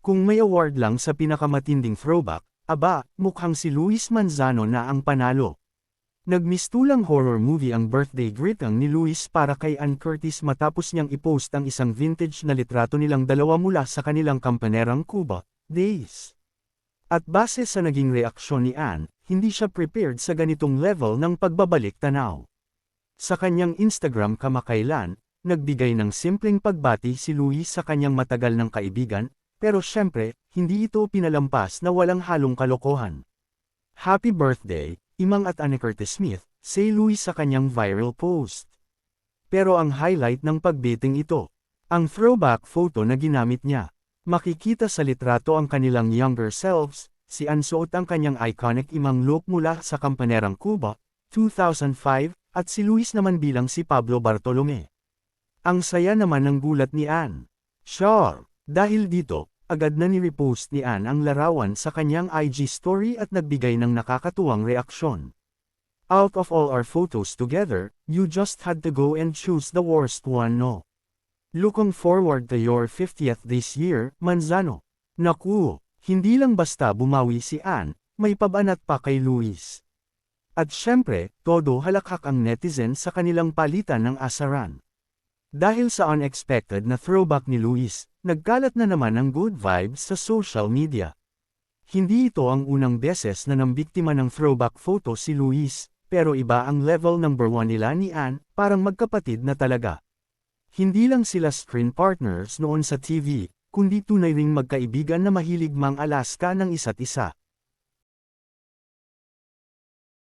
Kung may award lang sa pinakamatinding throwback, aba, mukhang si Luis Manzano na ang panalo. Nagmistulang horror movie ang birthday greeting ni Luis para kay Ann Curtis matapos niyang ipost ang isang vintage na litrato nilang dalawa mula sa kanilang kampanerang Cuba days. At base sa naging reaksyon ni Ann, hindi siya prepared sa ganitong level ng pagbabalik tanaw. Sa kanyang Instagram kamakailan, nagbigay ng simpleng pagbati si Luis sa kanyang matagal ng kaibigan, pero syempre, hindi ito pinalampas na walang halong kalokohan. Happy birthday, Imang at Anne Curtis Smith, say Luis sa kanyang viral post. Pero ang highlight ng pagbiting ito, ang throwback photo na ginamit niya. Makikita sa litrato ang kanilang younger selves, si Ann suot ang kanyang iconic imang look mula sa Kampanerang Cuba, 2005, at si Luis naman bilang si Pablo Bartolome. Ang saya naman ng gulat ni Ann. Sure! Dahil dito, agad na ni-repost ni Ann ang larawan sa kanyang IG story at nagbigay ng nakakatuwang reaksyon. Out of all our photos together, you just had to go and choose the worst one, no? Looking forward to your 50th this year, Manzano. Naku, hindi lang basta bumawi si Ann, may pabanat pa kay Luis. At syempre, todo halakhak ang netizen sa kanilang palitan ng asaran. Dahil sa unexpected na throwback ni Luis, nagkalat na naman ang good vibes sa social media. Hindi ito ang unang beses na nambiktima ng throwback photo si Luis, pero iba ang level number 1 nila ni Ann, parang magkapatid na talaga. Hindi lang sila screen partners noon sa TV, kundi tunay ring magkaibigan na mahilig mang-alaska ng isa't isa.